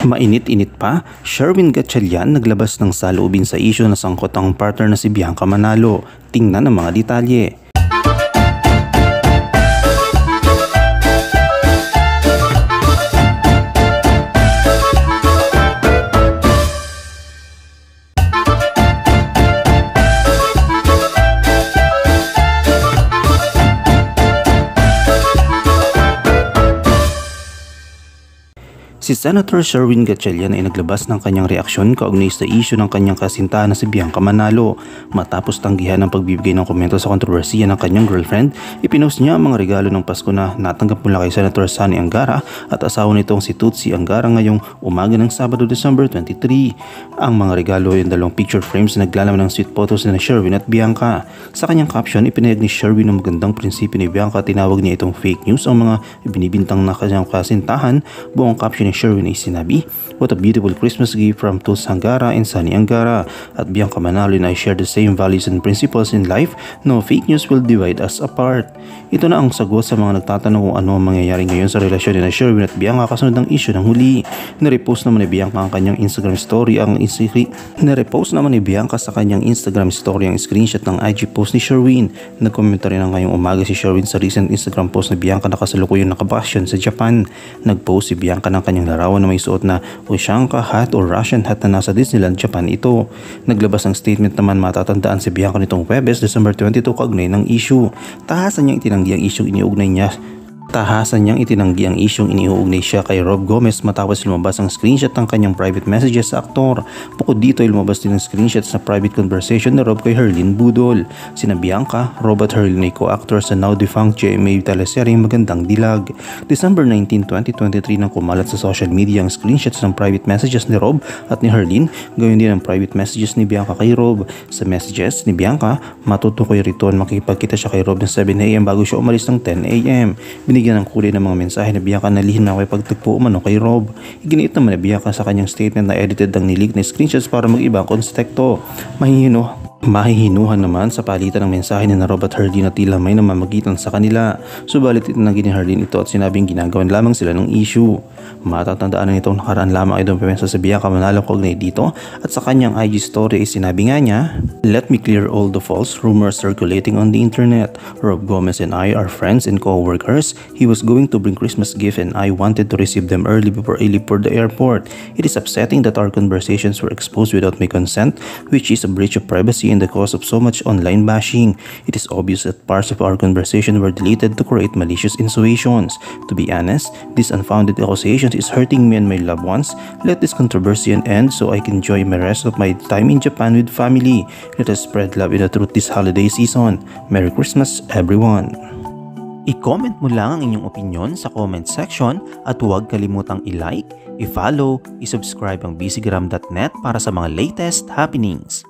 Mainit-init pa, Sherwin Gatchalian naglabas ng saloobin sa isyu na sangkot ang partner na si Bianca Manalo. Tingnan ang mga detalye. Si Senator Sherwin Gatchalian ay naglabas ng kanyang reaksyon kaugnay sa isyu ng kanyang kasintahan na si Bianca Manalo. Matapos tanggihan ang pagbibigay ng komento sa kontrobersiya ng kanyang girlfriend, ipinost niya ang mga regalo ng Pasko na natanggap mula kay Senator Sonny Angara at asawa nitong si Tutsi Angara ngayong umaga ng Sabado, December 23. Ang mga regalo ay dalawang picture frames na naglalaman ng sweet photos ni Sherwin at Bianca. Sa kanyang caption, ipinahayag ni Sherwin ang magandang prinsipyo ni Bianca at tinawag niya itong fake news ang mga binibintang na kanyang kasintahan. Buong caption ni Sherwin ay sinabi, "What a beautiful Christmas gift from Tuts Angara and Sonny Angara." At Bianca Manalo and I share the same values and principles in life. No fake news will divide us apart. Ito na ang sagot sa mga nagtatanong kung ano ang mangyayari ngayon sa relasyon ni Sherwin at Bianca kasunod ng issue ng huli. Nirepost naman ni Bianca ang kanyang Instagram story ang screenshot ng IG post ni Sherwin. Nagkomento rin ngayong umaga si Sherwin sa recent Instagram post ni Bianca na kasalukuyang nakabakasyon sa Japan. Nagpost si Bianca ng kanyang larawan na may suot na Ushanka hat o Russian hat na nasa Disneyland, Japan ito. Naglabas ng statement naman matatandaan si Bianca nitong Huwebes, December 22 kaugnay ng issue. Tahasan niyang itinanggi ang issue ang isyong iniuugnay siya kay Rob Gomez matapos lumabas ang screenshot ng kanyang private messages sa aktor. Bukod dito ay lumabas din ang screenshot sa private conversation na Rob kay Herlyn Budol. Sina Bianca, Rob at Herlyn ay co-actor sa now-defunct GMA teleseryeng Magandang Dilag. December 19, 2023 nang kumalat sa social media ang screenshots ng private messages ni Rob at ni Herlyn, gayon din ang private messages ni Bianca kay Rob. Sa messages ni Bianca, matutukoy rito makikipagkita siya kay Rob ng 7 AM bago siya umalis ng 10 AM. Binigyan ng kulay ng mga mensahe na Bianca na lihim na pagtagpo umano kay Rob. Iginiit naman na Bianca sa kanyang statement na edited ang nilik na screenshots para mag-iba ang konteksto. Mahihinuhan naman sa palitan ng mensahe ni Rob at Herlyn na tila may namamagitan sa kanila. Subalit itinanggi ni Herlyn ito at sinabing ginagawan lamang sila ng issue. Matatandaan na itong nakaraan lamang ay dumpemesa sa Bianca Manalo kaugnay dito at sa kanyang IG story ay sinabi nga niya, "Let me clear all the false rumors circulating on the internet. Rob Gomez and I are friends and co-workers. He was going to bring Christmas gift and I wanted to receive them early before I leave for the airport. It is upsetting that our conversations were exposed without my consent, which is a breach of privacy in the cause of so much online bashing. It is obvious that parts of our conversation were deleted to create malicious insinuations. To be honest, this unfounded accusations is hurting me and my loved ones. Let this controversy end so I can enjoy my rest of my time in Japan with family. Let us spread love and the truth this holiday season. Merry Christmas, everyone." I-comment mo lang ang inyong opinion sa comment section at huwag kalimutang i-like, i-follow, i-subscribe ang bcgram.net para sa mga latest happenings.